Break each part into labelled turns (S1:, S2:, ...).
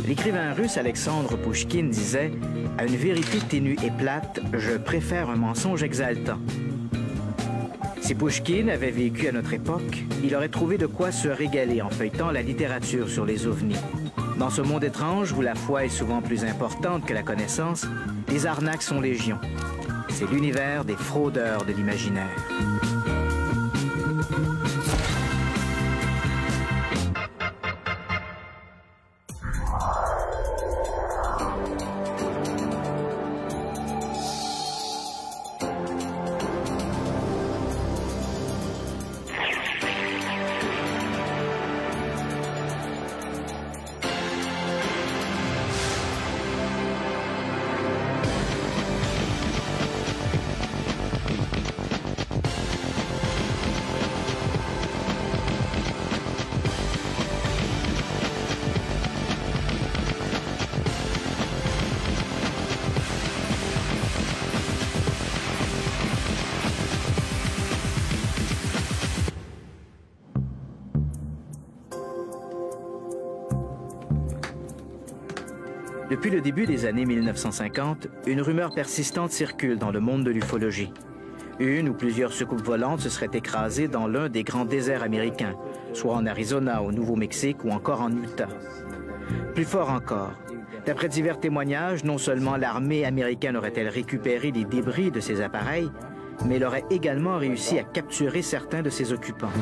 S1: L'écrivain russe Alexandre Pouchkine disait « À une vérité ténue et plate, je préfère un mensonge exaltant ». Si Pouchkine avait vécu à notre époque, il aurait trouvé de quoi se régaler en feuilletant la littérature sur les ovnis. Dans ce monde étrange où la foi est souvent plus importante que la connaissance, les arnaques sont légion. C'est l'univers des fraudeurs de l'imaginaire. Depuis le début des années 1950, une rumeur persistante circule dans le monde de l'ufologie. Une ou plusieurs soucoupes volantes se seraient écrasées dans l'un des grands déserts américains, soit en Arizona, au Nouveau-Mexique ou encore en Utah. Plus fort encore, d'après divers témoignages, non seulement l'armée américaine aurait-elle récupéré les débris de ces appareils, mais elle aurait également réussi à capturer certains de ses occupants.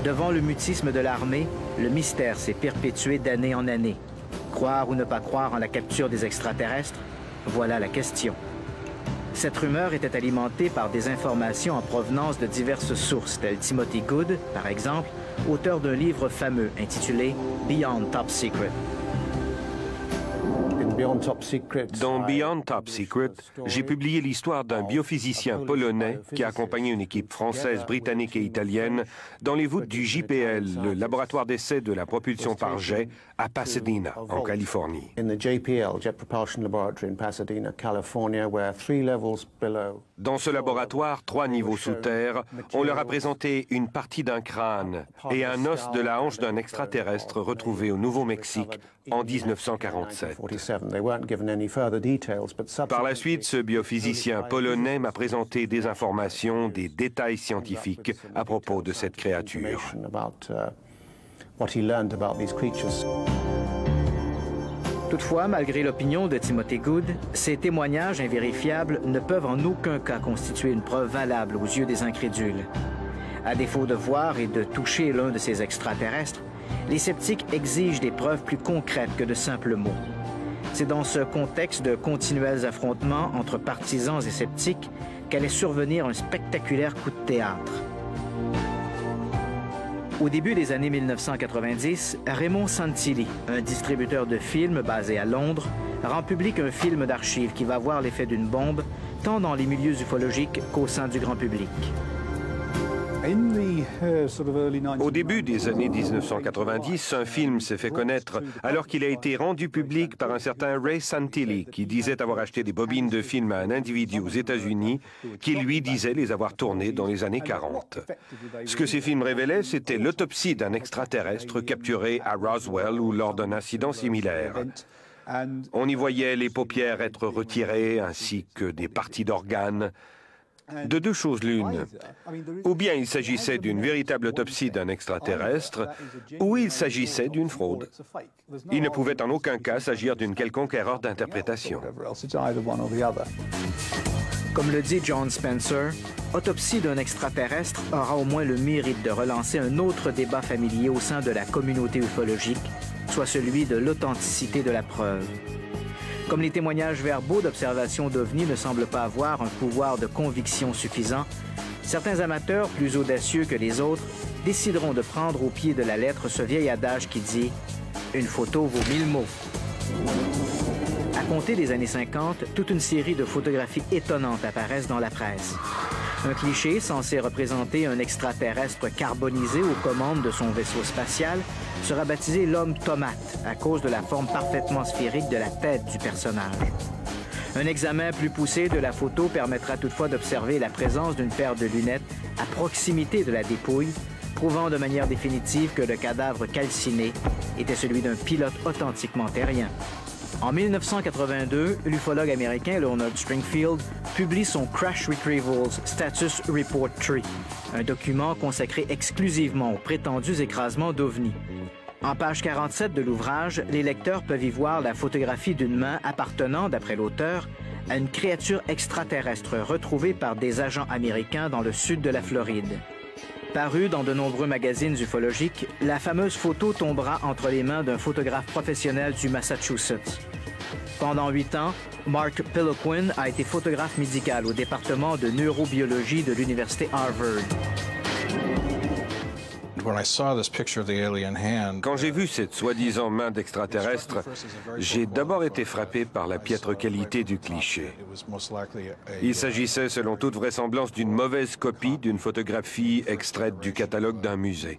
S1: Devant le mutisme de l'armée, le mystère s'est perpétué d'année en année. Croire ou ne pas croire en la capture des extraterrestres? Voilà la question. Cette rumeur était alimentée par des informations en provenance de diverses sources, telles Timothy Good, par exemple, auteur d'un livre fameux intitulé « Beyond Top Secret ».
S2: Dans Beyond Top Secret, j'ai publié l'histoire d'un biophysicien polonais qui a accompagné une équipe française, britannique et italienne dans les voûtes du JPL, le laboratoire d'essai de la propulsion par jet, à Pasadena, en Californie. Dans ce laboratoire, 3 niveaux sous terre, on leur a présenté une partie d'un crâne et un os de la hanche d'un extraterrestre retrouvé au Nouveau-Mexique en 1947. Par la suite, ce biophysicien polonais m'a présenté des informations, des détails scientifiques à propos de cette créature.
S1: Toutefois, malgré l'opinion de Timothy Good, ces témoignages invérifiables ne peuvent en aucun cas constituer une preuve valable aux yeux des incrédules. À défaut de voir et de toucher l'un de ces extraterrestres, les sceptiques exigent des preuves plus concrètes que de simples mots. C'est dans ce contexte de continuels affrontements entre partisans et sceptiques qu'allait survenir un spectaculaire coup de théâtre. Au début des années 1990, Raymond Santilli, un distributeur de films basé à Londres, rend public un film d'archives qui va avoir l'effet d'une bombe, tant dans les milieux ufologiques qu'au sein du grand public.
S2: Au début des années 1990, un film s'est fait connaître alors qu'il a été rendu public par un certain Ray Santilli qui disait avoir acheté des bobines de films à un individu aux États-Unis qui lui disait les avoir tournés dans les années 40. Ce que ces films révélaient, c'était l'autopsie d'un extraterrestre capturé à Roswell ou lors d'un incident similaire. On y voyait les paupières être retirées ainsi que des parties d'organes. De deux choses l'une, ou bien il s'agissait d'une véritable autopsie d'un extraterrestre, ou il s'agissait d'une fraude. Il ne pouvait en aucun cas s'agir d'une quelconque erreur d'interprétation.
S1: Comme le dit John Spencer, Autopsie d'un extraterrestre aura au moins le mérite de relancer un autre débat familier au sein de la communauté ufologique, soit celui de l'authenticité de la preuve. Comme les témoignages verbaux d'observation d'OVNI ne semblent pas avoir un pouvoir de conviction suffisant, certains amateurs, plus audacieux que les autres, décideront de prendre au pied de la lettre ce vieil adage qui dit « Une photo vaut 1000 mots ». À compter des années 50, toute une série de photographies étonnantes apparaissent dans la presse. Un cliché censé représenter un extraterrestre carbonisé aux commandes de son vaisseau spatial sera baptisé l'homme tomate à cause de la forme parfaitement sphérique de la tête du personnage. Un examen plus poussé de la photo permettra toutefois d'observer la présence d'une paire de lunettes à proximité de la dépouille, prouvant de manière définitive que le cadavre calciné était celui d'un pilote authentiquement terrien. En 1982, l'ufologue américain Leonard Stringfield publie son Crash Retrievals Status Report Tree, un document consacré exclusivement aux prétendus écrasements d'OVNI. En page 47 de l'ouvrage, les lecteurs peuvent y voir la photographie d'une main appartenant, d'après l'auteur, à une créature extraterrestre retrouvée par des agents américains dans le sud de la Floride. Parue dans de nombreux magazines ufologiques, la fameuse photo tombera entre les mains d'un photographe professionnel du Massachusetts. Pendant 8 ans, Mark Pilloquin a été photographe médical au département de neurobiologie de l'université Harvard.
S2: Quand j'ai vu cette soi-disant main d'extraterrestre, j'ai d'abord été frappé par la piètre qualité du cliché. Il s'agissait, selon toute vraisemblance, d'une mauvaise copie d'une photographie extraite du catalogue d'un musée.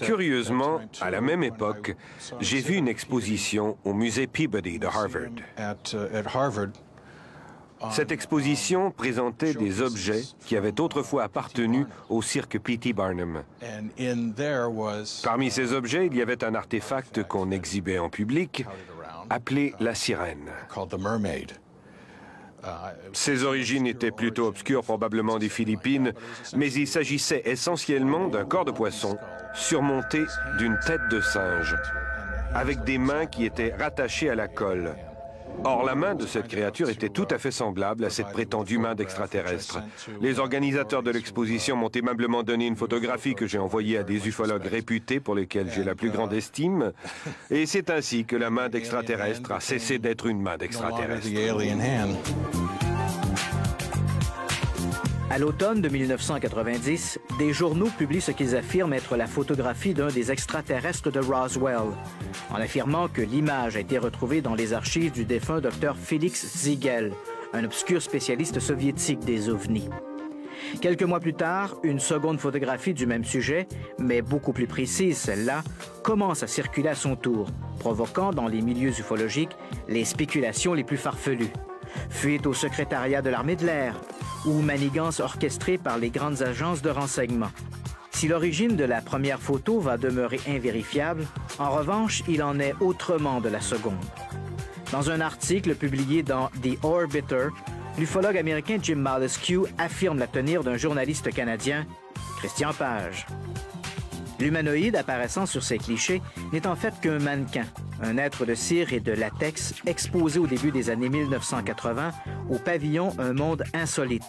S2: Curieusement, à la même époque, j'ai vu une exposition au musée Peabody de Harvard. Cette exposition présentait des objets qui avaient autrefois appartenu au cirque P.T. Barnum. Parmi ces objets, il y avait un artefact qu'on exhibait en public, appelé la sirène. Ses origines étaient plutôt obscures, probablement des Philippines, mais il s'agissait essentiellement d'un corps de poisson surmonté d'une tête de singe, avec des mains qui étaient rattachées à la colle. Or, la main de cette créature était tout à fait semblable à cette prétendue main d'extraterrestre. Les organisateurs de l'exposition m'ont aimablement donné une photographie que j'ai envoyée à des ufologues réputés pour lesquels j'ai la plus grande estime. Et c'est ainsi que la main d'extraterrestre a cessé d'être une main d'extraterrestre.
S1: À l'automne de 1990, des journaux publient ce qu'ils affirment être la photographie d'un des extraterrestres de Roswell, en affirmant que l'image a été retrouvée dans les archives du défunt Dr. Félix Ziegel, un obscur spécialiste soviétique des ovnis. Quelques mois plus tard, une seconde photographie du même sujet, mais beaucoup plus précise celle-là, commence à circuler à son tour, provoquant dans les milieux ufologiques les spéculations les plus farfelues. Fuite au secrétariat de l'armée de l'air ou manigance orchestrée par les grandes agences de renseignement. Si l'origine de la première photo va demeurer invérifiable, en revanche, il en est autrement de la seconde. Dans un article publié dans The Orbiter, l'ufologue américain Jim Maliskiw affirme la tenir d'un journaliste canadien, Christian Page. L'humanoïde apparaissant sur ces clichés n'est en fait qu'un mannequin, un être de cire et de latex exposé au début des années 1980 au pavillon Un monde insolite,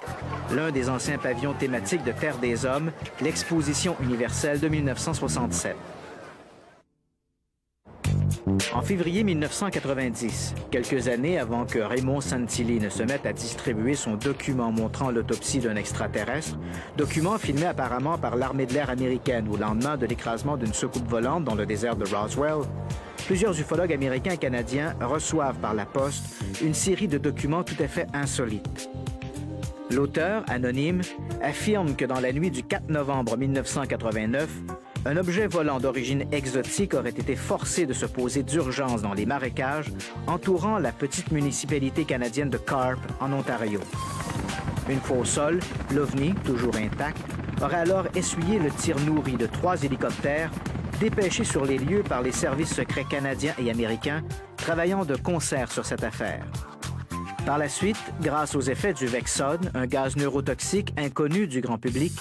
S1: l'un des anciens pavillons thématiques de Terre des Hommes, l'exposition universelle de 1967. En février 1990, quelques années avant que Raymond Santilli ne se mette à distribuer son document montrant l'autopsie d'un extraterrestre, document filmé apparemment par l'armée de l'air américaine au lendemain de l'écrasement d'une soucoupe volante dans le désert de Roswell, plusieurs ufologues américains et canadiens reçoivent par la poste une série de documents tout à fait insolites. L'auteur, anonyme, affirme que dans la nuit du 4 novembre 1989, un objet volant d'origine exotique aurait été forcé de se poser d'urgence dans les marécages entourant la petite municipalité canadienne de Carp, en Ontario. Une fois au sol, l'OVNI, toujours intact, aurait alors essuyé le tir nourri de 3 hélicoptères dépêchés sur les lieux par les services secrets canadiens et américains travaillant de concert sur cette affaire. Par la suite, grâce aux effets du Vexone, un gaz neurotoxique inconnu du grand public,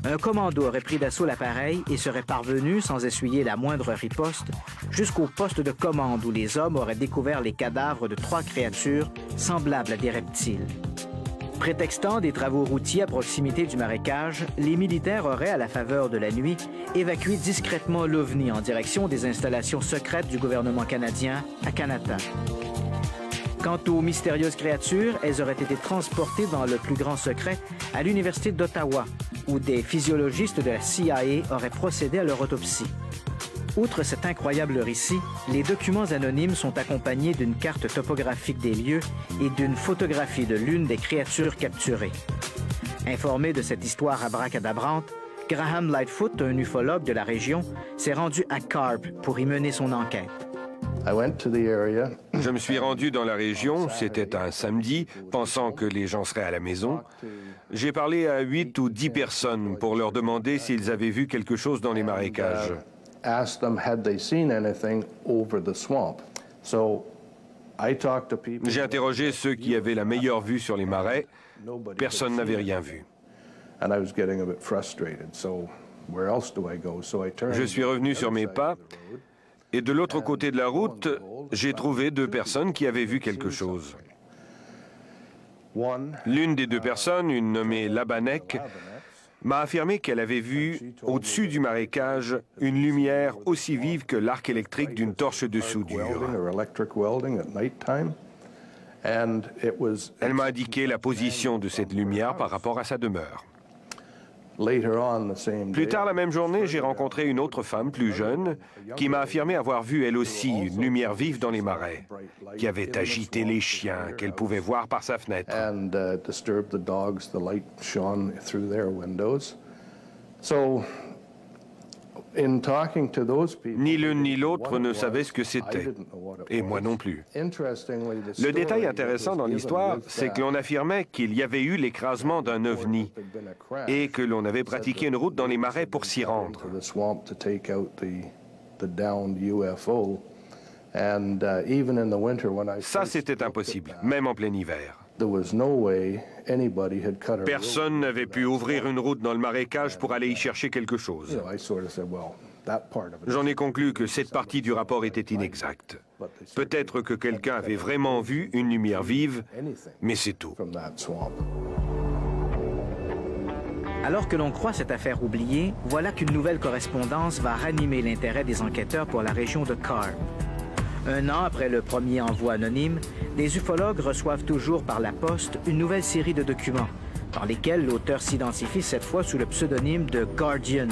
S1: un commando aurait pris d'assaut l'appareil et serait parvenu, sans essuyer la moindre riposte, jusqu'au poste de commande où les hommes auraient découvert les cadavres de 3 créatures semblables à des reptiles. Prétextant des travaux routiers à proximité du marécage, les militaires auraient, à la faveur de la nuit, évacué discrètement l'OVNI en direction des installations secrètes du gouvernement canadien à Kanata. Quant aux mystérieuses créatures, elles auraient été transportées dans le plus grand secret à l'Université d'Ottawa, où des physiologistes de la CIA auraient procédé à leur autopsie. Outre cet incroyable récit, les documents anonymes sont accompagnés d'une carte topographique des lieux et d'une photographie de l'une des créatures capturées. Informé de cette histoire abracadabrante, Graham Lightfoot, un ufologue de la région, s'est rendu à Carp pour y mener son enquête.
S2: Je me suis rendu dans la région, c'était un samedi, pensant que les gens seraient à la maison. J'ai parlé à 8 ou 10 personnes pour leur demander s'ils avaient vu quelque chose dans les marécages. J'ai interrogé ceux qui avaient la meilleure vue sur les marais. Personne n'avait rien vu. Je suis revenu sur mes pas et de l'autre côté de la route, j'ai trouvé 2 personnes qui avaient vu quelque chose. L'une des 2 personnes, une nommée Labanek, m'a affirmé qu'elle avait vu, au-dessus du marécage, une lumière aussi vive que l'arc électrique d'une torche de soudure. Elle m'a indiqué la position de cette lumière par rapport à sa demeure. Plus tard la même journée, j'ai rencontré une autre femme plus jeune qui m'a affirmé avoir vu elle aussi une lumière vive dans les marais, qui avait agité les chiens qu'elle pouvait voir par sa fenêtre. Ni l'une ni l'autre ne savaient ce que c'était, et moi non plus. Le détail intéressant dans l'histoire, c'est que l'on affirmait qu'il y avait eu l'écrasement d'un ovni et que l'on avait pratiqué une route dans les marais pour s'y rendre. Ça, c'était impossible, même en plein hiver. Personne n'avait pu ouvrir une route dans le marécage pour aller y chercher quelque chose. J'en ai conclu que cette partie du rapport était inexacte. Peut-être que quelqu'un avait vraiment vu une lumière vive, mais c'est tout.
S1: Alors que l'on croit cette affaire oubliée, voilà qu'une nouvelle correspondance va ranimer l'intérêt des enquêteurs pour la région de Carp. 1 an après le premier envoi anonyme, des ufologues reçoivent toujours par la poste une nouvelle série de documents, dans lesquels l'auteur s'identifie cette fois sous le pseudonyme de Guardian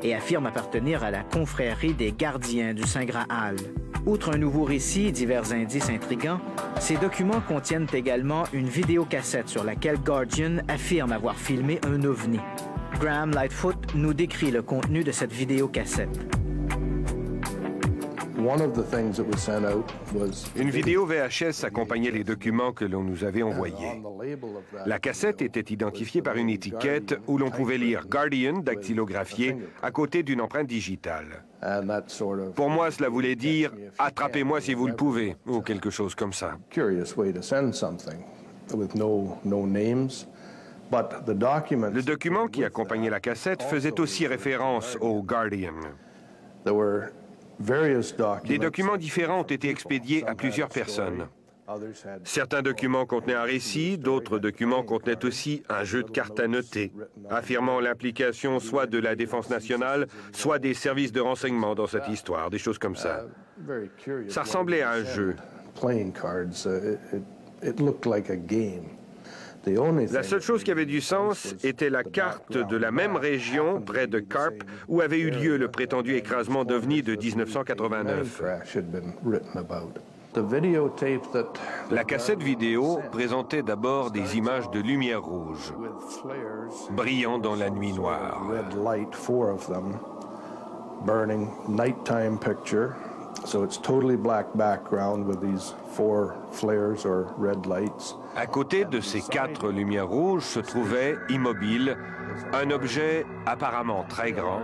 S1: et affirme appartenir à la confrérie des gardiens du Saint Graal. Outre un nouveau récit et divers indices intrigants, ces documents contiennent également une vidéocassette sur laquelle Guardian affirme avoir filmé un ovni. Graham Lightfoot nous décrit le contenu de cette vidéocassette.
S2: Une vidéo VHS accompagnait les documents que l'on nous avait envoyés. La cassette était identifiée par une étiquette où l'on pouvait lire Guardian dactylographié à côté d'une empreinte digitale. Pour moi, cela voulait dire « Attrapez-moi si vous le pouvez » ou quelque chose comme ça. Le document qui accompagnait la cassette faisait aussi référence au Guardian. Des documents différents ont été expédiés à plusieurs personnes. Certains documents contenaient un récit, d'autres documents contenaient aussi un jeu de cartes à noter, affirmant l'implication soit de la Défense nationale, soit des services de renseignement dans cette histoire, des choses comme ça. Ça ressemblait à un jeu. La seule chose qui avait du sens était la carte de la même région, près de Carp, où avait eu lieu le prétendu écrasement d'OVNI de 1989. La cassette vidéo présentait d'abord des images de lumière rouge, brillant dans la nuit noire. À côté de ces 4 lumières rouges se trouvait, immobile, un objet apparemment très grand,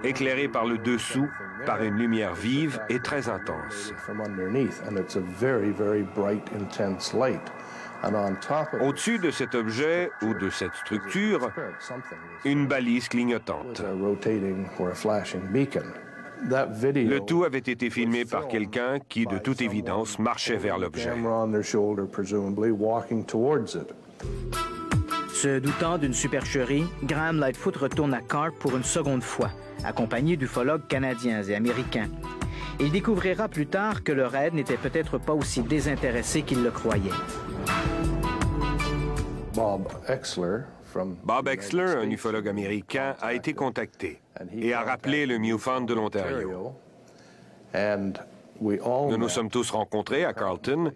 S2: éclairé par le dessous par une lumière vive et très intense. Au-dessus de cet objet ou de cette structure, une balise clignotante. Le tout avait été filmé par quelqu'un qui, de toute évidence, marchait vers l'objet.
S1: Se doutant d'une supercherie, Graham Lightfoot retourne à Carp pour une seconde fois, accompagné d'ufologues canadiens et américains. Il découvrira plus tard que le raid n'était peut-être pas aussi désintéressé qu'il le croyait.
S2: Bob Exler, un ufologue américain, a été contacté et a rappelé le MUFON de l'Ontario. Nous nous sommes tous rencontrés à Carleton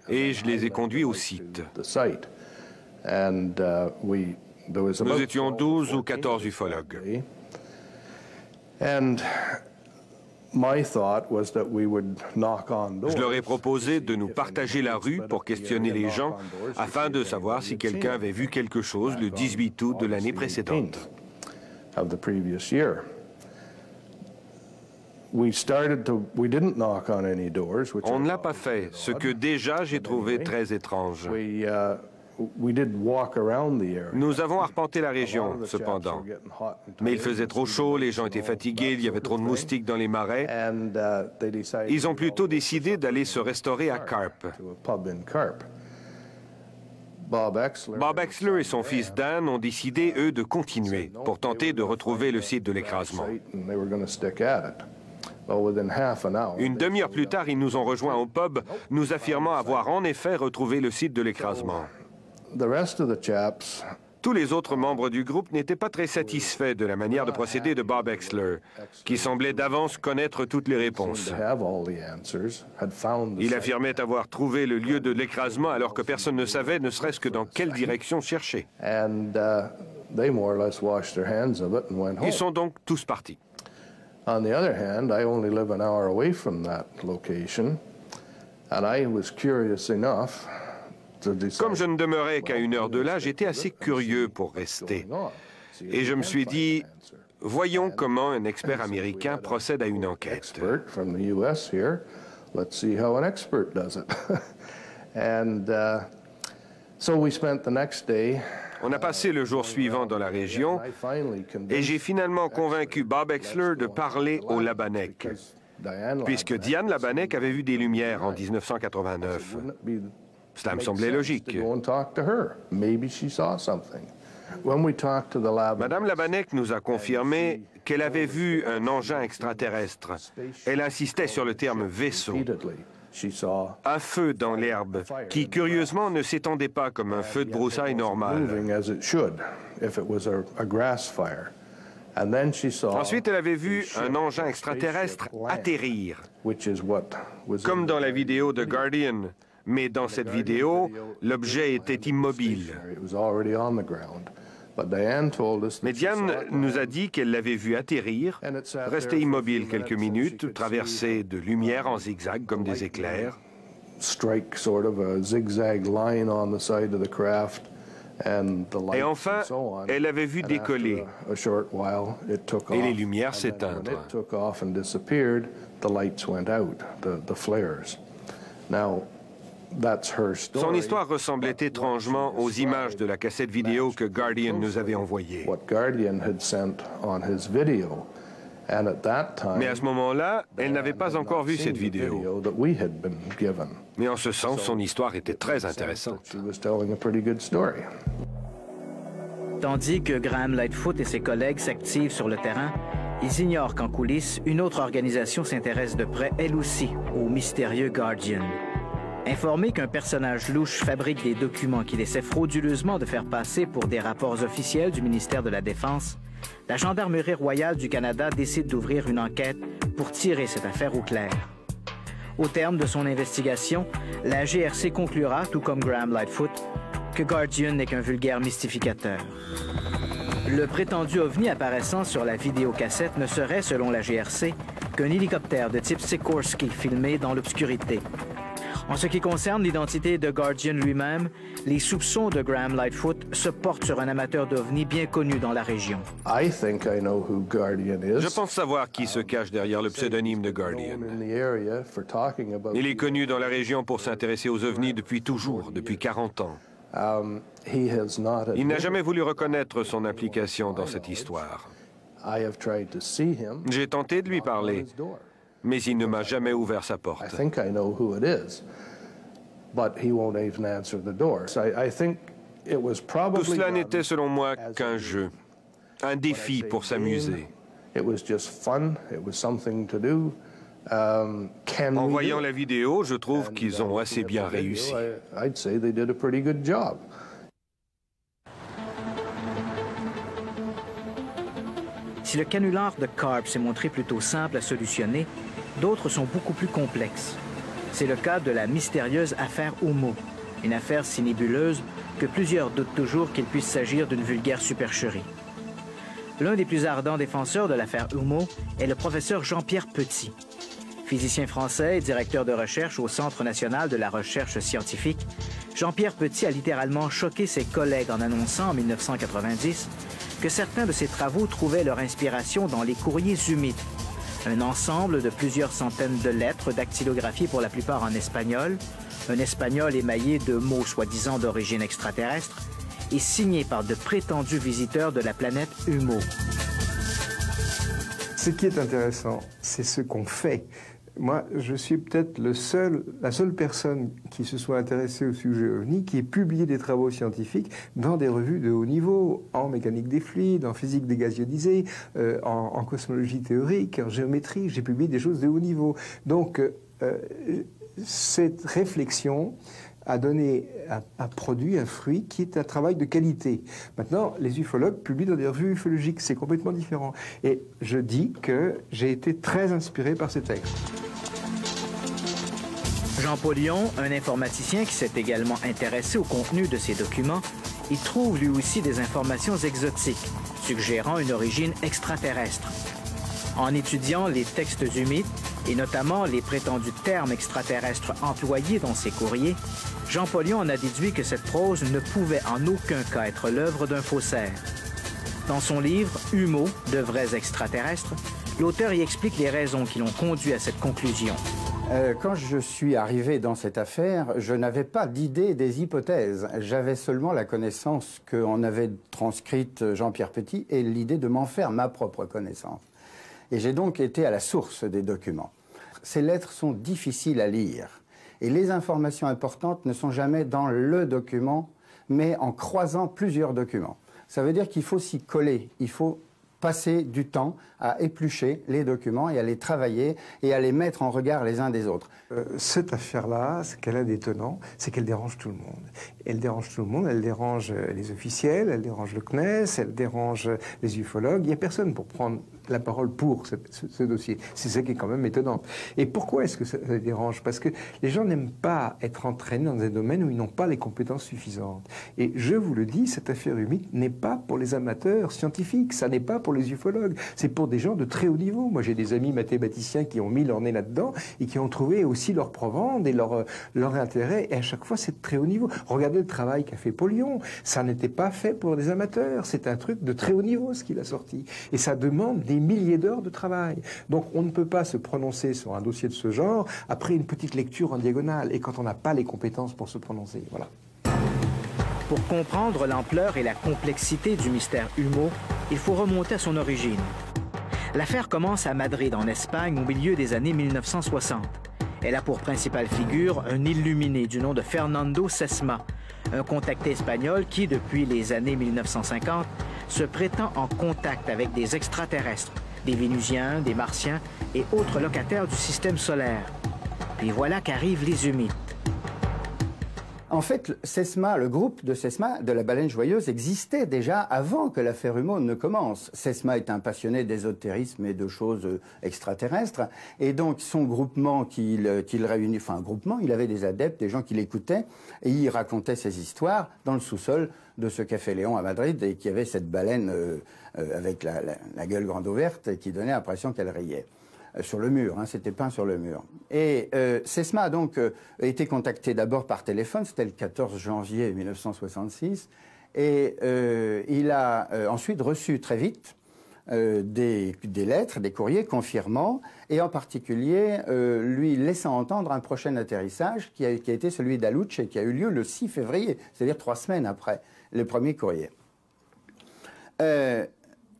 S2: et je les ai conduits au site. Nous étions 12 ou 14 ufologues. Je leur ai proposé de nous partager la rue pour questionner les gens afin de savoir si quelqu'un avait vu quelque chose le 18 août de l'année précédente. On ne l'a pas fait, ce que déjà j'ai trouvé très étrange. Nous avons arpenté la région, cependant. Mais il faisait trop chaud, les gens étaient fatigués, il y avait trop de moustiques dans les marais. Ils ont plutôt décidé d'aller se restaurer à Carp. Bob Exler et son fils Dan ont décidé, eux, de continuer pour tenter de retrouver le site de l'écrasement. Une demi-heure plus tard, ils nous ont rejoints au pub, nous affirmant avoir en effet retrouvé le site de l'écrasement. Tous les autres membres du groupe n'étaient pas très satisfaits de la manière de procéder de Bob Exler, qui semblait d'avance connaître toutes les réponses. Il affirmait avoir trouvé le lieu de l'écrasement alors que personne ne savait ne serait-ce que dans quelle direction chercher. Ils sont donc tous partis.
S3: On the other hand, I only live an hour away from that location, and I was curious enough.
S2: Comme je ne demeurais qu'à 1 heure de là, j'étais assez curieux pour rester. Et je me suis dit, voyons comment un expert américain procède à une enquête. On a passé le jour suivant dans la région et j'ai finalement convaincu Bob Exler de parler au Labanek, puisque Diane Labanek avait vu des lumières en 1989. Cela me semblait logique. Madame Labanek nous a confirmé qu'elle avait vu un engin extraterrestre. Elle insistait sur le terme « vaisseau ». Un feu dans l'herbe qui, curieusement, ne s'étendait pas comme un feu de broussailles normal. Ensuite, elle avait vu un engin extraterrestre atterrir, comme dans la vidéo de Guardian. Mais dans cette vidéo, l'objet était immobile. Mais Diane nous a dit qu'elle l'avait vu atterrir, rester immobile quelques minutes, traverser de lumière en zigzag comme des éclairs. Et enfin, elle avait vu décoller et les lumières s'éteindre. Son histoire ressemblait étrangement aux images de la cassette vidéo que Guardian nous avait envoyée. Mais à ce moment-là, elle n'avait pas encore vu cette vidéo. Mais en ce sens, son histoire était très intéressante.
S1: Tandis que Graham Lightfoot et ses collègues s'activent sur le terrain, ils ignorent qu'en coulisses, une autre organisation s'intéresse de près, elle aussi, au mystérieux Guardian. Informé qu'un personnage louche fabrique des documents qu'il essaie frauduleusement de faire passer pour des rapports officiels du ministère de la Défense, la Gendarmerie royale du Canada décide d'ouvrir une enquête pour tirer cette affaire au clair. Au terme de son investigation, la GRC conclura, tout comme Graham Lightfoot, que Guardian n'est qu'un vulgaire mystificateur. Le prétendu ovni apparaissant sur la vidéocassette ne serait, selon la GRC, qu'un hélicoptère de type Sikorsky filmé dans l'obscurité. En ce qui concerne l'identité de Guardian lui-même, les soupçons de Graham Lightfoot se portent sur un amateur d'ovnis bien connu dans la région.
S2: Je pense savoir qui se cache derrière le pseudonyme de Guardian. Il est connu dans la région pour s'intéresser aux ovnis depuis toujours, depuis 40 ans. Il n'a jamais voulu reconnaître son implication dans cette histoire. J'ai tenté de lui parler, mais il ne m'a jamais ouvert sa porte. Tout cela n'était selon moi qu'un jeu, un défi pour s'amuser. En voyant la vidéo, je trouve qu'ils ont assez bien réussi.
S1: Si le canular de Carp s'est montré plutôt simple à solutionner, d'autres sont beaucoup plus complexes. C'est le cas de la mystérieuse affaire Homo, une affaire si nébuleuse que plusieurs doutent toujours qu'il puisse s'agir d'une vulgaire supercherie. L'un des plus ardents défenseurs de l'affaire Humo est le professeur Jean-Pierre Petit. Physicien français et directeur de recherche au Centre national de la recherche scientifique, Jean-Pierre Petit a littéralement choqué ses collègues en annonçant en 1990 que certains de ses travaux trouvaient leur inspiration dans les courriers humides, un ensemble de plusieurs centaines de lettres dactylographiées pour la plupart en espagnol, un espagnol émaillé de mots soi-disant d'origine extraterrestre et signé par de prétendus visiteurs de la planète Humo.
S4: Ce qui est intéressant, c'est ce qu'on fait. Moi, je suis peut-être la seule personne qui se soit intéressée au sujet OVNI, qui ait publié des travaux scientifiques dans des revues de haut niveau, en mécanique des fluides, en physique des gaz ionisés, en cosmologie théorique, en géométrie. J'ai publié des choses de haut niveau. Donc, cette réflexion a produit un fruit qui est un travail de qualité. Maintenant, les ufologues publient dans des revues ufologiques, c'est complètement différent. Et je dis que j'ai été très inspiré par ces textes.
S1: Jean Paulion, un informaticien qui s'est également intéressé au contenu de ces documents, y trouve lui aussi des informations exotiques, suggérant une origine extraterrestre. En étudiant les textes humides, et notamment les prétendus termes extraterrestres employés dans ces courriers, Jean Paulion en a déduit que cette prose ne pouvait en aucun cas être l'œuvre d'un faussaire. Dans son livre « Humo, de vrais extraterrestres », l'auteur y explique les raisons qui l'ont conduit à cette conclusion.
S5: Quand je suis arrivé dans cette affaire, je n'avais pas d'idée des hypothèses. J'avais seulement la connaissance qu'en avait transcrite Jean-Pierre Petit et l'idée de m'en faire ma propre connaissance. Et j'ai donc été à la source des documents. Ces lettres sont difficiles à lire. Et les informations importantes ne sont jamais dans le document, mais en croisant plusieurs documents. Ça veut dire qu'il faut s'y coller. Il faut passer du temps à éplucher les documents et à les travailler et à les mettre en regard les uns des autres.
S4: Cette affaire-là, ce qu'elle a d'étonnant, c'est qu'elle dérange tout le monde. Elle dérange tout le monde, elle dérange les officiels, elle dérange le CNES, elle dérange les ufologues. Il n'y a personne pour prendre la parole pour ce dossier. C'est ça qui est quand même étonnant. Et pourquoi est-ce que ça dérange? Parce que les gens n'aiment pas être entraînés dans des domaines où ils n'ont pas les compétences suffisantes. Et je vous le dis, cette affaire humide n'est pas pour les amateurs scientifiques, ça n'est pas pour les ufologues, c'est pour des gens de très haut niveau. Moi, j'ai des amis mathématiciens qui ont mis leur nez là-dedans et qui ont trouvé aussi leur provende et leur intérêt. Et à chaque fois, c'est de très haut niveau. Regardez le travail qu'a fait Paulion. Ça n'était pas fait pour des amateurs. C'est un truc de très haut niveau, ce qu'il a sorti. Et ça demande des milliers d'heures de travail. Donc, on ne peut pas se prononcer sur un dossier de ce genre après une petite lecture en diagonale et quand on n'a pas les compétences pour se prononcer. Voilà.
S1: Pour comprendre l'ampleur et la complexité du mystère Humo, il faut remonter à son origine. L'affaire commence à Madrid, en Espagne, au milieu des années 1960. Elle a pour principale figure un illuminé du nom de Fernando Sesma, un contacté espagnol qui, depuis les années 1950, se prétend en contact avec des extraterrestres, des Vénusiens, des Martiens et autres locataires du système solaire. Puis voilà qu'arrivent les humides.
S5: En fait, Sesma, le groupe de Sesma, de la baleine joyeuse, existait déjà avant que l'affaire Humo ne commence. Sesma est un passionné d'ésotérisme et de choses extraterrestres. Et donc, son groupement qu'il réunit, enfin un groupement, il avait des adeptes, des gens qui l'écoutaient, et il racontait ses histoires dans le sous-sol de ce Café Léon à Madrid, et qui avait cette baleine avec la gueule grande ouverte, et qui donnait l'impression qu'elle riait. Sur le mur, hein, c'était peint sur le mur. Et Sesma a donc été contacté d'abord par téléphone, c'était le 14 janvier 1966, et il a ensuite reçu très vite des lettres, des courriers confirmant, et en particulier lui laissant entendre un prochain atterrissage qui a été celui d'Aluche et qui a eu lieu le 6 février, c'est-à-dire 3 semaines après le premier courrier.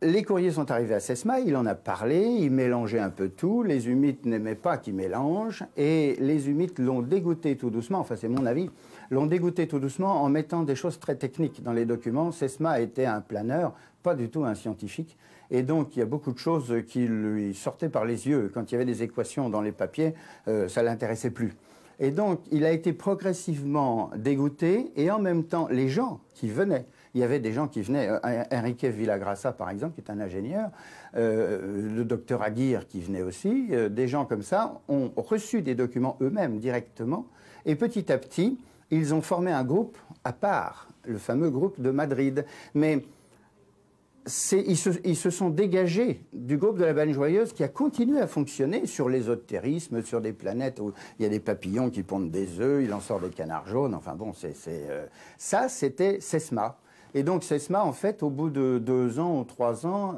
S5: Les courriers sont arrivés à Sesma, il en a parlé, il mélangeait un peu tout, les humites n'aimaient pas qu'il mélange, et les humites l'ont dégoûté tout doucement, enfin c'est mon avis, l'ont dégoûté tout doucement en mettant des choses très techniques dans les documents. Sesma était un planeur, pas du tout un scientifique, et donc il y a beaucoup de choses qui lui sortaient par les yeux. Quand il y avait des équations dans les papiers, ça ne l'intéressait plus. Et donc il a été progressivement dégoûté, et en même temps les gens qui venaient, il y avait des gens qui venaient, Enrique Villagrasa par exemple, qui est un ingénieur, le docteur Aguirre qui venait aussi, des gens comme ça ont reçu des documents eux-mêmes directement, et petit à petit, ils ont formé un groupe à part, le fameux groupe de Madrid. Mais ils se sont dégagés du groupe de la Baleine Joyeuse qui a continué à fonctionner sur l'ésotérisme, sur des planètes où il y a des papillons qui pondent des œufs, il en sort des canards jaunes, enfin bon, ça c'était SESMA. Et donc SESMA, en fait, au bout de 2 ans ou 3 ans,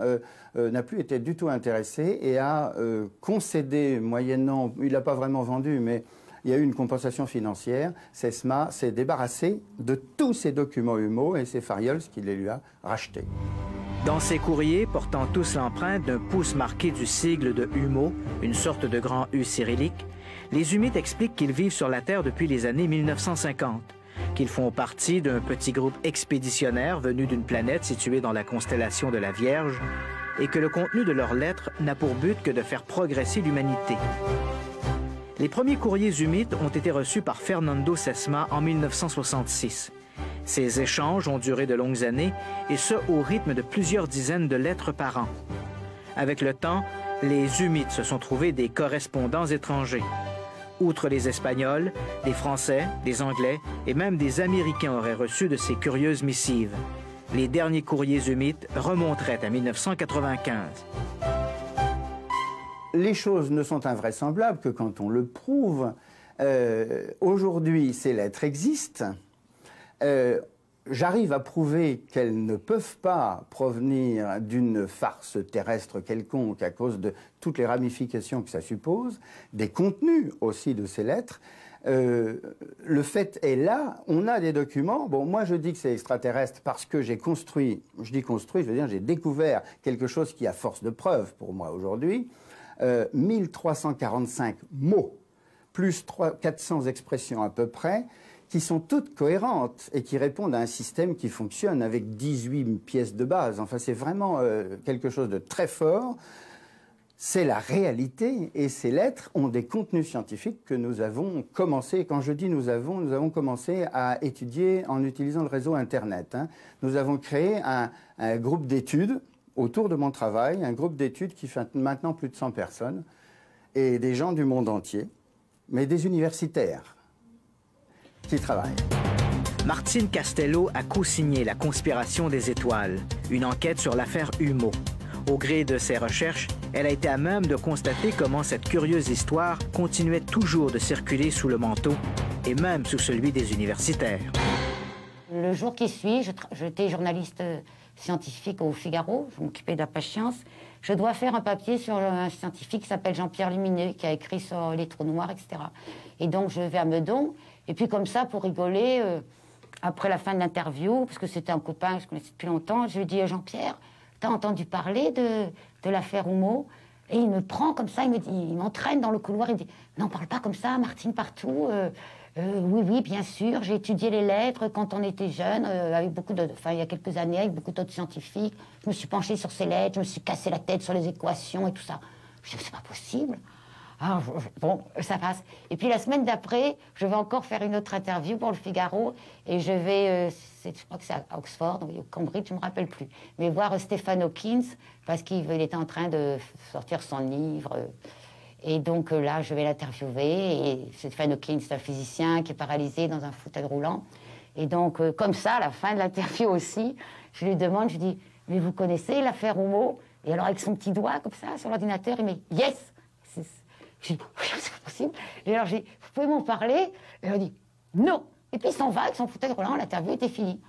S5: n'a plus été du tout intéressé et a concédé moyennant, il n'a pas vraiment vendu, mais il y a eu une compensation financière. SESMA s'est débarrassé de tous ses documents Humo et c'est Fariols qui les lui a rachetés.
S1: Dans ces courriers, portant tous l'empreinte d'un pouce marqué du sigle de Humo, une sorte de grand U cyrillique, les Humites expliquent qu'ils vivent sur la Terre depuis les années 1950, qu'ils font partie d'un petit groupe expéditionnaire venu d'une planète située dans la constellation de la Vierge, et que le contenu de leurs lettres n'a pour but que de faire progresser l'humanité. Les premiers courriers humites ont été reçus par Fernando Sesma en 1966. Ces échanges ont duré de longues années, et ce, au rythme de plusieurs dizaines de lettres par an. Avec le temps, les humites se sont trouvés des correspondants étrangers. Outre les Espagnols, des Français, des Anglais et même des Américains auraient reçu de ces curieuses missives. Les derniers courriers humites remonteraient à 1995.
S5: Les choses ne sont invraisemblables que quand on le prouve. Aujourd'hui, ces lettres existent. J'arrive à prouver qu'elles ne peuvent pas provenir d'une farce terrestre quelconque à cause de toutes les ramifications que ça suppose, des contenus aussi de ces lettres. Le fait est là, on a des documents. Bon, moi je dis que c'est extraterrestre parce que j'ai construit, je dis construit, je veux dire j'ai découvert quelque chose qui a force de preuve pour moi aujourd'hui. 1345 mots, plus 400 expressions à peu près, qui sont toutes cohérentes et qui répondent à un système qui fonctionne avec 18 pièces de base. Enfin, c'est vraiment quelque chose de très fort. C'est la réalité et ces lettres ont des contenus scientifiques que nous avons commencé, quand je dis nous avons commencé à étudier en utilisant le réseau Internet. Nous avons créé un groupe d'études autour de mon travail, un groupe d'études qui fait maintenant plus de 100 personnes et des gens du monde entier, mais des universitaires qui travaillent.
S1: Martine Castello a co-signé La Conspiration des étoiles, une enquête sur l'affaire Humo. Au gré de ses recherches, elle a été à même de constater comment cette curieuse histoire continuait toujours de circuler sous le manteau et même sous celui des universitaires.
S6: Le jour qui suit, j'étais journaliste scientifique au Figaro, je m'occupais de la page science. Je dois faire un papier sur un scientifique qui s'appelle Jean-Pierre Lumineux, qui a écrit sur les trous noirs, etc. Et donc je vais à Meudon, et puis comme ça, pour rigoler, après la fin de l'interview, parce que c'était un copain que je connaissais depuis longtemps, je lui dis « Jean-Pierre, t'as entendu parler de l'affaire Humo ?» Et il me prend comme ça, il m'entraîne dans le couloir, il me dit « Non, parle pas comme ça, Martine, partout. Oui, bien sûr, j'ai étudié les lettres quand on était jeune, avec il y a quelques années, avec beaucoup d'autres scientifiques. Je me suis penchée sur ces lettres, je me suis cassé la tête sur les équations et tout ça. » Je dis « C'est pas possible. » Alors, bon, ça passe. Et puis la semaine d'après, je vais encore faire une autre interview pour le Figaro et je vais, je crois que c'est à Oxford, ou Cambridge, je ne me rappelle plus, mais voir Stephen Hawking parce qu'il était en train de sortir son livre. Et donc là, je vais l'interviewer et Stephen Hawking, c'est un physicien qui est paralysé dans un fauteuil roulant. Et donc, comme ça, à la fin de l'interview aussi, je lui demande, je dis, mais vous connaissez l'affaire Humo? Et alors avec son petit doigt comme ça sur l'ordinateur, il me dit, yes! Je dis, c'est pas possible. Et alors, j'ai dit, vous pouvez m'en parler? Et on dit, non. Et puis, il s'en va avec son fauteuil roulant, l'interview était finie.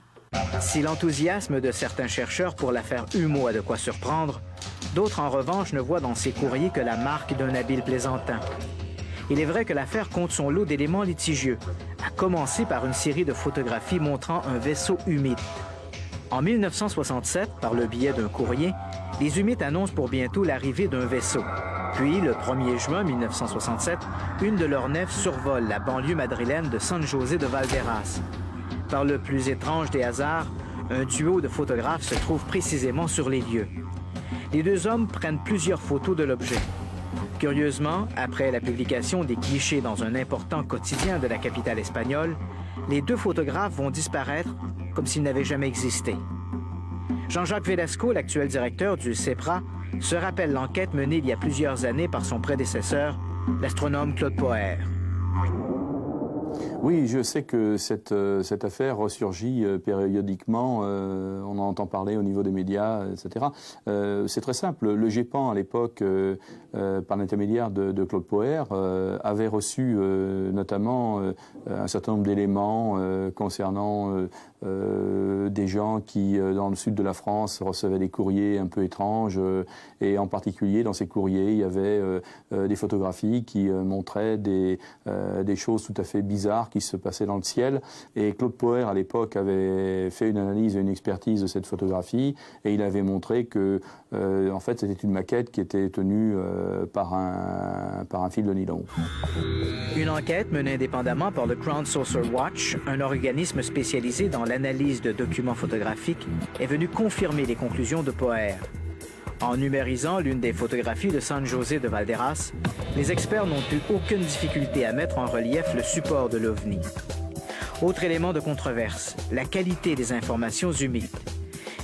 S1: Si l'enthousiasme de certains chercheurs pour l'affaire Humo a de quoi surprendre, d'autres, en revanche, ne voient dans ces courriers que la marque d'un habile plaisantin. Il est vrai que l'affaire compte son lot d'éléments litigieux, à commencer par une série de photographies montrant un vaisseau humide. En 1967, par le biais d'un courrier, les Humites annoncent pour bientôt l'arrivée d'un vaisseau. Puis, le 1er juin 1967, une de leurs nefs survole la banlieue madrilène de San José de Valderas. Par le plus étrange des hasards, un duo de photographes se trouve précisément sur les lieux. Les deux hommes prennent plusieurs photos de l'objet. Curieusement, après la publication des clichés dans un important quotidien de la capitale espagnole, les deux photographes vont disparaître comme s'ils n'avaient jamais existé. Jean-Jacques Velasco, l'actuel directeur du CEPRA, se rappelle l'enquête menée il y a plusieurs années par son prédécesseur, l'astronome Claude Poher.
S7: Oui, je sais que cette affaire ressurgit périodiquement, on en entend parler au niveau des médias, etc. C'est très simple, le GEPAN à l'époque, par l'intermédiaire de Claude Poher, avait reçu notamment un certain nombre d'éléments concernant des gens qui, dans le sud de la France, recevaient des courriers un peu étranges, et en particulier dans ces courriers, il y avait des photographies qui montraient des choses tout à fait bizarres qui se passaient dans le ciel. Et Claude Poher, à l'époque, avait fait une analyse et une expertise de cette photographie, et il avait montré que, en fait, c'était une maquette qui était tenue par un fil de nylon.
S1: Une enquête menée indépendamment par le Crown Saucer Watch, un organisme spécialisé dans l'analyse de documents photographiques, est venue confirmer les conclusions de Poher. En numérisant l'une des photographies de San José de Valderas, les experts n'ont eu aucune difficulté à mettre en relief le support de l'OVNI. Autre élément de controverse, la qualité des informations humides.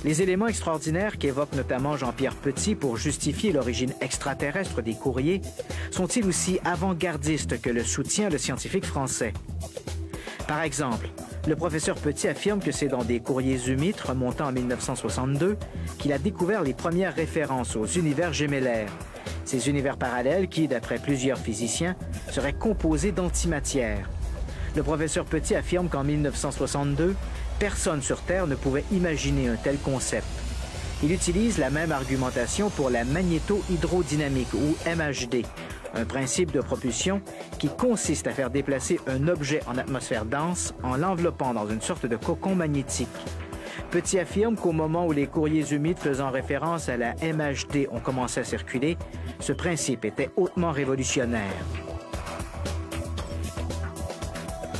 S1: Les éléments extraordinaires qu'évoque notamment Jean-Pierre Petit pour justifier l'origine extraterrestre des courriers sont-ils aussi avant-gardistes que le soutient le scientifique français? Par exemple, le professeur Petit affirme que c'est dans des courriers humides remontant en 1962 qu'il a découvert les premières références aux univers gémellaires. Ces univers parallèles qui, d'après plusieurs physiciens, seraient composés d'antimatière. Le professeur Petit affirme qu'en 1962, personne sur Terre ne pouvait imaginer un tel concept. Il utilise la même argumentation pour la magnéto-hydrodynamique, ou MHD, un principe de propulsion qui consiste à faire déplacer un objet en atmosphère dense en l'enveloppant dans une sorte de cocon magnétique. Petit affirme qu'au moment où les courriers humides faisant référence à la MHD ont commencé à circuler, ce principe était hautement révolutionnaire.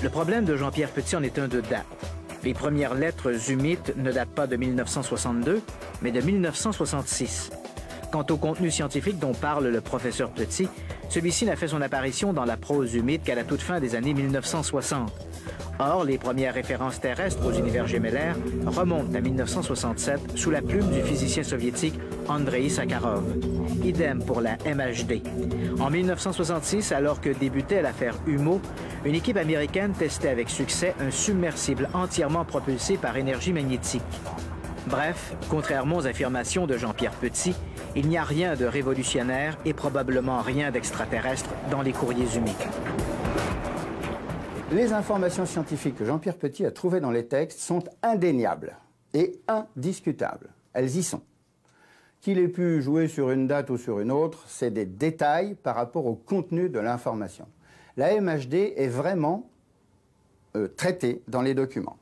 S1: Le problème de Jean-Pierre Petit en est un de date. Les premières lettres humides ne datent pas de 1962, mais de 1966. Quant au contenu scientifique dont parle le professeur Petit, celui-ci n'a fait son apparition dans la prose humide qu'à la toute fin des années 1960. Or, les premières références terrestres aux univers gémellaires remontent à 1967 sous la plume du physicien soviétique Andreï Sakharov. Idem pour la MHD. En 1966, alors que débutait l'affaire Humo, une équipe américaine testait avec succès un submersible entièrement propulsé par énergie magnétique. Bref, contrairement aux affirmations de Jean-Pierre Petit, il n'y a rien de révolutionnaire et probablement rien d'extraterrestre dans les courriers humides.
S5: Les informations scientifiques que Jean-Pierre Petit a trouvées dans les textes sont indéniables et indiscutables. Elles y sont. Qu'il ait pu jouer sur une date ou sur une autre, c'est des détails par rapport au contenu de l'information. La MHD est vraiment traitée dans les documents.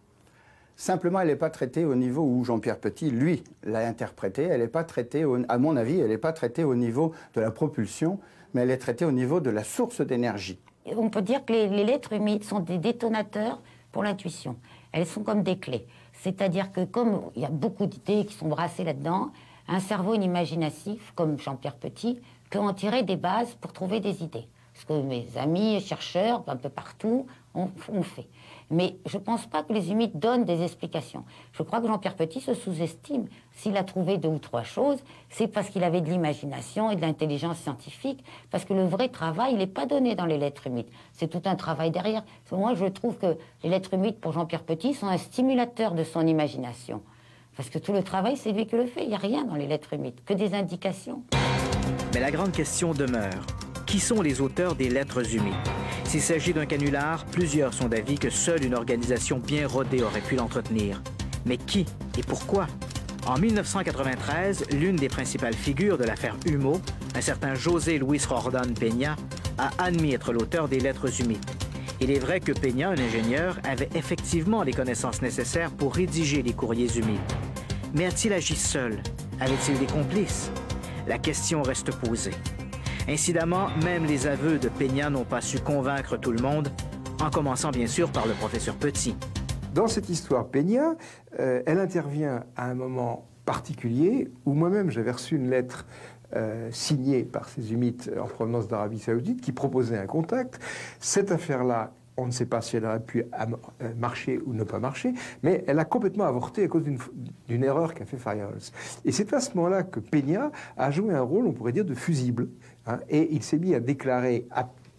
S5: Simplement, elle n'est pas traitée au niveau où Jean-Pierre Petit, lui, l'a interprétée. Elle n'est pas traitée, à mon avis, elle n'est pas traitée au niveau de la propulsion, mais elle est traitée au niveau de la source d'énergie.
S6: On peut dire que les lettres humides sont des détonateurs pour l'intuition. Elles sont comme des clés. C'est-à-dire que comme il y a beaucoup d'idées qui sont brassées là-dedans, un cerveau inimaginatif, comme Jean-Pierre Petit, peut en tirer des bases pour trouver des idées. Ce que mes amis chercheurs, un peu partout, ont fait. Mais je ne pense pas que les humides donnent des explications. Je crois que Jean-Pierre Petit se sous-estime. S'il a trouvé 2 ou 3 choses, c'est parce qu'il avait de l'imagination et de l'intelligence scientifique, parce que le vrai travail, il n'est pas donné dans les lettres humides. C'est tout un travail derrière. Moi, je trouve que les lettres humides, pour Jean-Pierre Petit, sont un stimulateur de son imagination. Parce que tout le travail, c'est lui qui le fait. Il n'y a rien dans les lettres humides, que des indications.
S1: Mais la grande question demeure. Qui sont les auteurs des lettres humides? S'il s'agit d'un canular, plusieurs sont d'avis que seule une organisation bien rodée aurait pu l'entretenir. Mais qui et pourquoi? En 1993, l'une des principales figures de l'affaire Humo, un certain José Luis Rordón Peña, a admis être l'auteur des lettres humides. Il est vrai que Peña, un ingénieur, avait effectivement les connaissances nécessaires pour rédiger les courriers humides. Mais a-t-il agi seul? Avait-il des complices? La question reste posée. Incidemment, même les aveux de Peña n'ont pas su convaincre tout le monde, en commençant bien sûr par le professeur Petit.
S4: Dans cette histoire, Peña, elle intervient à un moment particulier où moi-même j'avais reçu une lettre signée par ces humides en provenance d'Arabie Saoudite qui proposait un contact. Cette affaire-là, on ne sait pas si elle aurait pu marcher ou ne pas marcher, mais elle a complètement avorté à cause d'une erreur qu'a fait Firehouse. Et c'est à ce moment-là que Peña a joué un rôle, on pourrait dire, de fusible. Hein, et il s'est mis à déclarer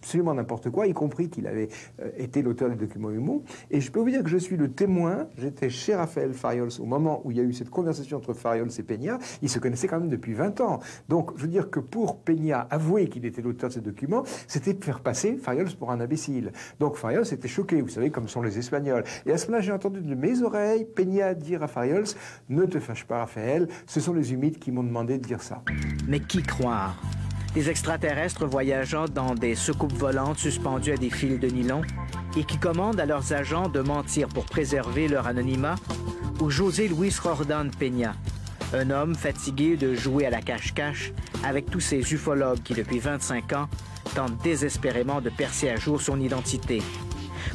S4: absolument n'importe quoi, y compris qu'il avait été l'auteur des documents humo. Et je peux vous dire que je suis le témoin. J'étais chez Raphaël Fariols au moment où il y a eu cette conversation entre Fariols et Peña. Ils se connaissaient quand même depuis 20 ans. Donc, je veux dire que pour Peña avouer qu'il était l'auteur de ces documents, c'était faire passer Fariols pour un imbécile. Donc, Fariols était choqué, vous savez, comme sont les Espagnols. Et à ce moment-là, j'ai entendu de mes oreilles Peña dire à Fariols, ne te fâche pas, Raphaël, ce sont les humides qui m'ont demandé de dire ça.
S1: Mais qui croire? Des extraterrestres voyageant dans des soucoupes volantes suspendues à des fils de nylon et qui commandent à leurs agents de mentir pour préserver leur anonymat, ou José Luis Rordán Peña, un homme fatigué de jouer à la cache-cache avec tous ces ufologues qui, depuis 25 ans, tentent désespérément de percer à jour son identité.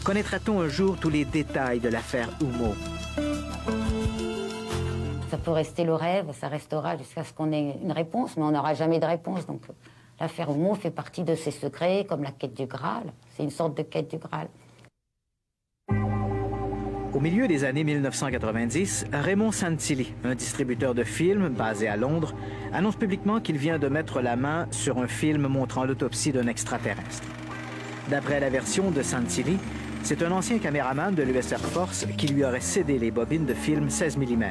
S1: Connaîtra-t-on un jour tous les détails de l'affaire Humo?
S6: Ça peut rester le rêve, ça restera jusqu'à ce qu'on ait une réponse, mais on n'aura jamais de réponse. Donc l'affaire Humo fait partie de ces secrets, comme la quête du Graal. C'est une sorte de quête du Graal.
S1: Au milieu des années 1990, Raymond Santilli, un distributeur de films basé à Londres, annonce publiquement qu'il vient de mettre la main sur un film montrant l'autopsie d'un extraterrestre. D'après la version de Santilli, c'est un ancien caméraman de l'US Air Force qui lui aurait cédé les bobines de film 16 mm.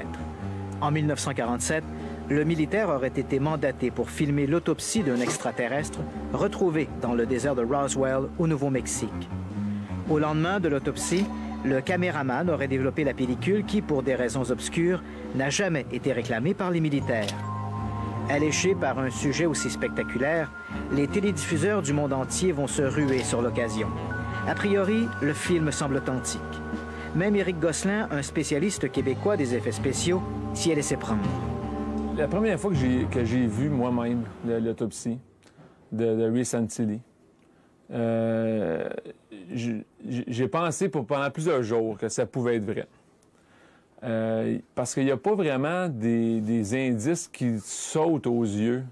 S1: En 1947, le militaire aurait été mandaté pour filmer l'autopsie d'un extraterrestre retrouvé dans le désert de Roswell, au Nouveau-Mexique. Au lendemain de l'autopsie, le caméraman aurait développé la pellicule qui, pour des raisons obscures, n'a jamais été réclamée par les militaires. Alléchés par un sujet aussi spectaculaire, les télédiffuseurs du monde entier vont se ruer sur l'occasion. A priori, le film semble authentique. Même Éric Gosselin, un spécialiste québécois des effets spéciaux, s'y est laissé prendre.
S8: La première fois que j'ai vu moi-même l'autopsie de Ray Santilli, j'ai pensé pendant plusieurs jours que ça pouvait être vrai. Parce qu'il n'y a pas vraiment des indices qui sautent aux yeux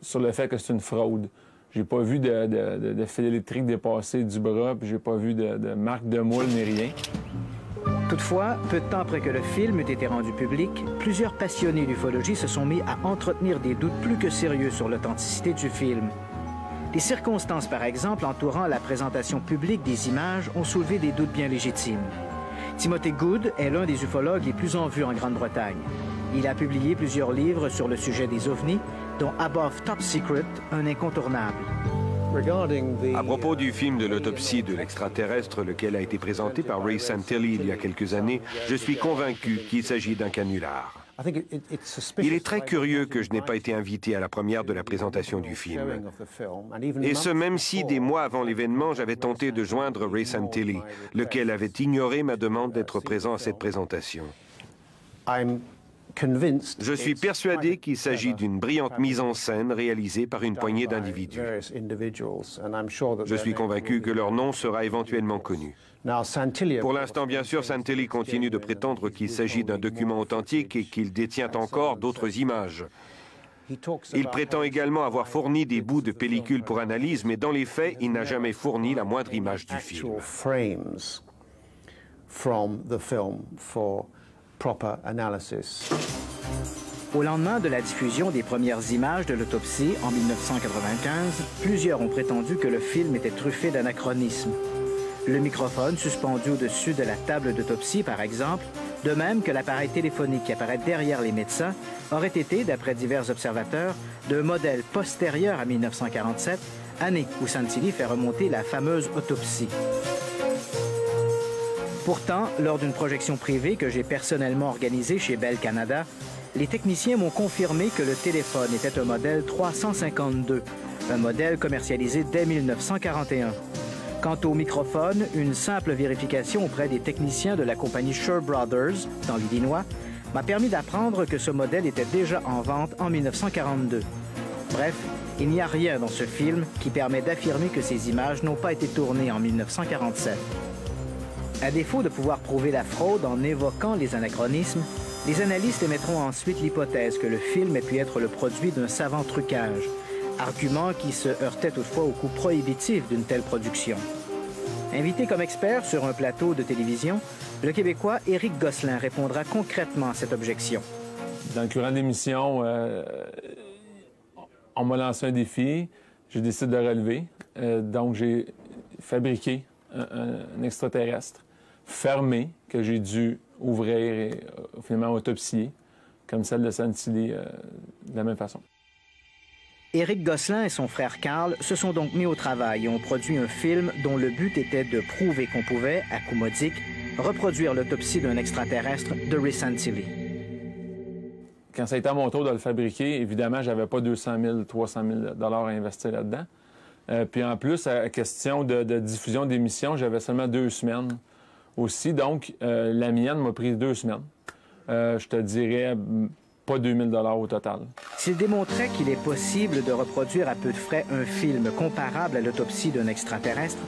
S8: sur le fait que c'est une fraude. J'ai pas vu de fil électrique dépasser du bras, puis j'ai pas vu de marque de moule ni rien.
S1: Toutefois, peu de temps après que le film eut été rendu public, plusieurs passionnés d'ufologie se sont mis à entretenir des doutes plus que sérieux sur l'authenticité du film. Les circonstances, par exemple, entourant la présentation publique des images ont soulevé des doutes bien légitimes. Timothy Good est l'un des ufologues les plus en vue en Grande-Bretagne. Il a publié plusieurs livres sur le sujet des ovnis, dont Above Top Secret, un incontournable.
S2: À propos du film de l'autopsie de l'extraterrestre, lequel a été présenté par Ray Santilli il y a quelques années, je suis convaincu qu'il s'agit d'un canular. Il est très curieux que je n'ai pas été invité à la première de la présentation du film. Et ce, même si, des mois avant l'événement, j'avais tenté de joindre Ray Santilli, lequel avait ignoré ma demande d'être présent à cette présentation. Je suis persuadé qu'il s'agit d'une brillante mise en scène réalisée par une poignée d'individus. Je suis convaincu que leur nom sera éventuellement connu. Pour l'instant, bien sûr, Santilli continue de prétendre qu'il s'agit d'un document authentique et qu'il détient encore d'autres images. Il prétend également avoir fourni des bouts de pellicule pour analyse, mais dans les faits, il n'a jamais fourni la moindre image du film.
S1: Au lendemain de la diffusion des premières images de l'autopsie en 1995, plusieurs ont prétendu que le film était truffé d'anachronismes. Le microphone suspendu au-dessus de la table d'autopsie, par exemple, de même que l'appareil téléphonique qui apparaît derrière les médecins, aurait été, d'après divers observateurs, d'un modèle postérieur à 1947, année où Santilli fait remonter la fameuse autopsie. Pourtant, lors d'une projection privée que j'ai personnellement organisée chez Bell Canada, les techniciens m'ont confirmé que le téléphone était un modèle 352, un modèle commercialisé dès 1941. Quant au microphone, une simple vérification auprès des techniciens de la compagnie Shure Brothers, dans l'Illinois, m'a permis d'apprendre que ce modèle était déjà en vente en 1942. Bref, il n'y a rien dans ce film qui permet d'affirmer que ces images n'ont pas été tournées en 1947. À défaut de pouvoir prouver la fraude en évoquant les anachronismes, les analystes émettront ensuite l'hypothèse que le film ait pu être le produit d'un savant trucage, argument qui se heurtait toutefois au coût prohibitif d'une telle production. Invité comme expert sur un plateau de télévision, le Québécois Éric Gosselin répondra concrètement à cette objection.
S8: Dans le courant de l'émission, on m'a lancé un défi. j'ai décidé de relever. Donc, j'ai fabriqué un extraterrestre fermé que j'ai dû ouvrir et finalement autopsier, comme celle de Santilli, de la même façon.
S1: Éric Gosselin et son frère Carl se sont donc mis au travail et ont produit un film dont le but était de prouver qu'on pouvait, à coup modique, reproduire l'autopsie d'un extraterrestre de Ray Santilli.
S8: Quand ça a été à mon tour de le fabriquer, évidemment, j'avais pas 200 000, 300 000 $ à investir là-dedans. Puis en plus, à question de diffusion d'émissions, j'avais seulement 2 semaines aussi. Donc, la mienne m'a pris 2 semaines. Je te dirais pas 2 000 $ au total.
S1: S'il démontrait qu'il est possible de reproduire à peu de frais un film comparable à l'autopsie d'un extraterrestre,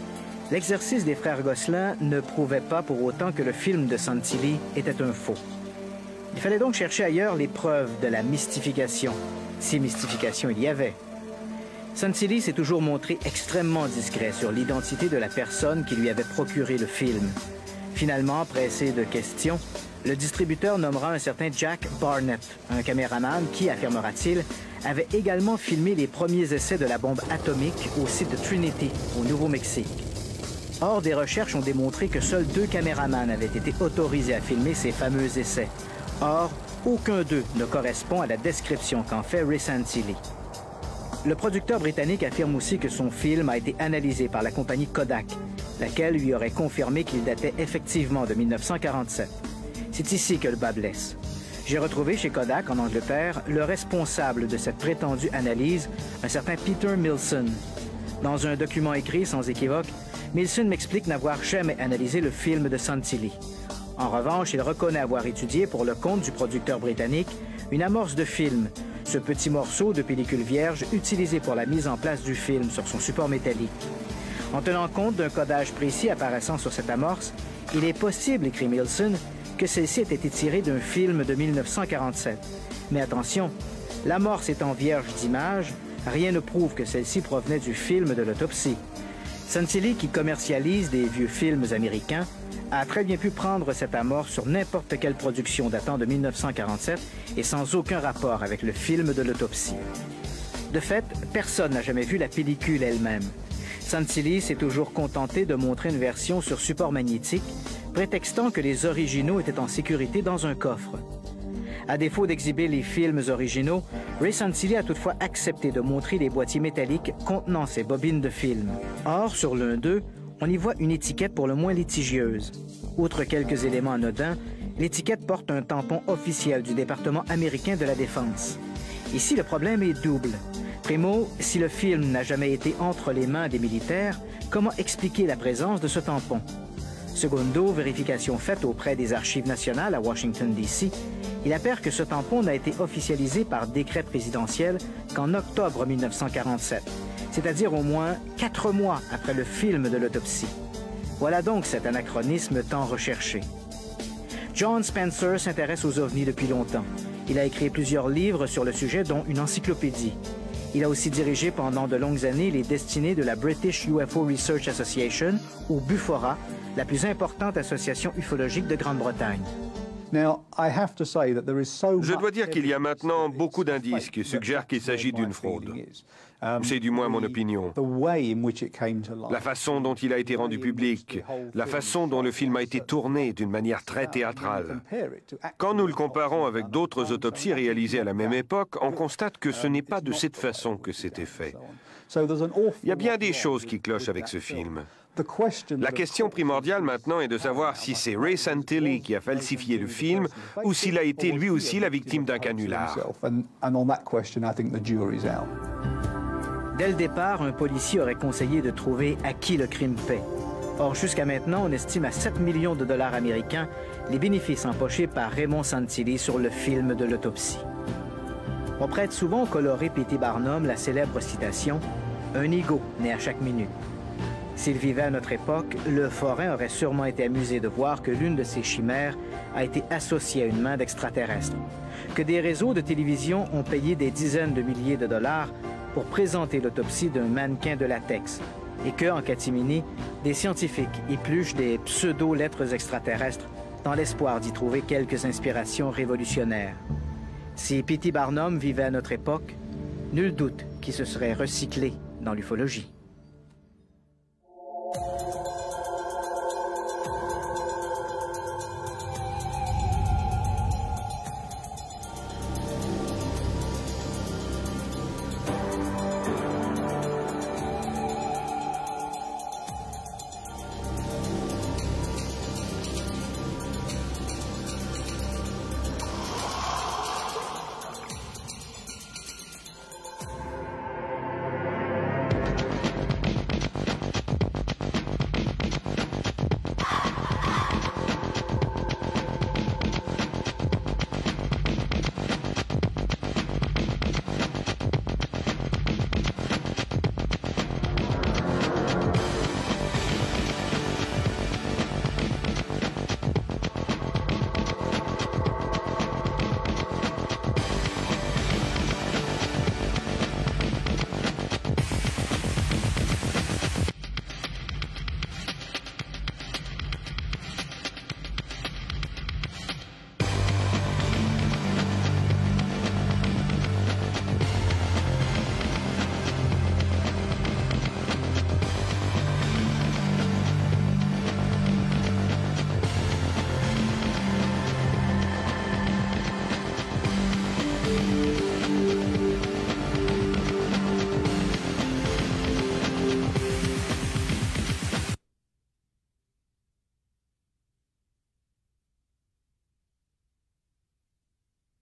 S1: l'exercice des frères Gosselin ne prouvait pas pour autant que le film de Santilli était un faux. Il fallait donc chercher ailleurs les preuves de la mystification, si mystification il y avait. Santilli s'est toujours montré extrêmement discret sur l'identité de la personne qui lui avait procuré le film. Finalement, pressé de questions, le distributeur nommera un certain Jack Barnett, un caméraman qui, affirmera-t-il, avait également filmé les premiers essais de la bombe atomique au site de Trinity, au Nouveau-Mexique. Or, des recherches ont démontré que seuls 2 caméramans avaient été autorisés à filmer ces fameux essais. Or, aucun d'eux ne correspond à la description qu'en fait Ray Santilli. Le producteur britannique affirme aussi que son film a été analysé par la compagnie Kodak, laquelle lui aurait confirmé qu'il datait effectivement de 1947. C'est ici que le bât blesse. J'ai retrouvé chez Kodak, en Angleterre, le responsable de cette prétendue analyse, un certain Peter Milson. Dans un document écrit sans équivoque, Milson m'explique n'avoir jamais analysé le film de Santilli. En revanche, il reconnaît avoir étudié, pour le compte du producteur britannique, une amorce de film, ce petit morceau de pellicule vierge utilisé pour la mise en place du film sur son support métallique. En tenant compte d'un codage précis apparaissant sur cette amorce, il est possible, écrit Milson, que celle-ci ait été tirée d'un film de 1947. Mais attention, l'amorce étant vierge d'image, rien ne prouve que celle-ci provenait du film de l'autopsie. Santilli, qui commercialise des vieux films américains, a très bien pu prendre cette amorce sur n'importe quelle production datant de 1947 et sans aucun rapport avec le film de l'autopsie. De fait, personne n'a jamais vu la pellicule elle-même. Santilli s'est toujours contenté de montrer une version sur support magnétique, prétextant que les originaux étaient en sécurité dans un coffre. À défaut d'exhiber les films originaux, Ray Santilli a toutefois accepté de montrer les boîtiers métalliques contenant ces bobines de film. Or, sur l'un d'eux, on y voit une étiquette pour le moins litigieuse. Outre quelques éléments anodins, l'étiquette porte un tampon officiel du département américain de la Défense. Ici, le problème est double. Primo, si le film n'a jamais été entre les mains des militaires, comment expliquer la présence de ce tampon? Secondo, vérification faite auprès des Archives nationales à Washington, D.C., il appert que ce tampon n'a été officialisé par décret présidentiel qu'en octobre 1947, c'est-à-dire au moins 4 mois après le film de l'autopsie. Voilà donc cet anachronisme tant recherché. John Spencer s'intéresse aux ovnis depuis longtemps. Il a écrit plusieurs livres sur le sujet, dont une encyclopédie. Il a aussi dirigé pendant de longues années les destinées de la British UFO Research Association, ou BUFORA, la plus importante association ufologique de Grande-Bretagne.
S2: Je dois dire qu'il y a maintenant beaucoup d'indices qui suggèrent qu'il s'agit d'une fraude. C'est du moins mon opinion. La façon dont il a été rendu public, la façon dont le film a été tourné d'une manière très théâtrale. Quand nous le comparons avec d'autres autopsies réalisées à la même époque, on constate que ce n'est pas de cette façon que c'était fait. Il y a bien des choses qui clochent avec ce film. La question primordiale maintenant est de savoir si c'est Ray Santilli qui a falsifié le film ou s'il a été lui aussi la victime d'un canular.
S1: Dès le départ, un policier aurait conseillé de trouver à qui le crime paie. Or, jusqu'à maintenant, on estime à 7 millions de dollars américains les bénéfices empochés par Raymond Santilli sur le film de l'autopsie. On prête souvent au coloré P.T. Barnum la célèbre citation « Un ego naît à chaque minute ». S'il vivait à notre époque, le forain aurait sûrement été amusé de voir que l'une de ces chimères a été associée à une main d'extraterrestre, que des réseaux de télévision ont payé des dizaines de milliers de dollars pour présenter l'autopsie d'un mannequin de latex, et que, en catimini, des scientifiques épluchent des pseudo-lettres extraterrestres dans l'espoir d'y trouver quelques inspirations révolutionnaires. Si P.T. Barnum vivait à notre époque, nul doute qu'il se serait recyclé dans l'ufologie.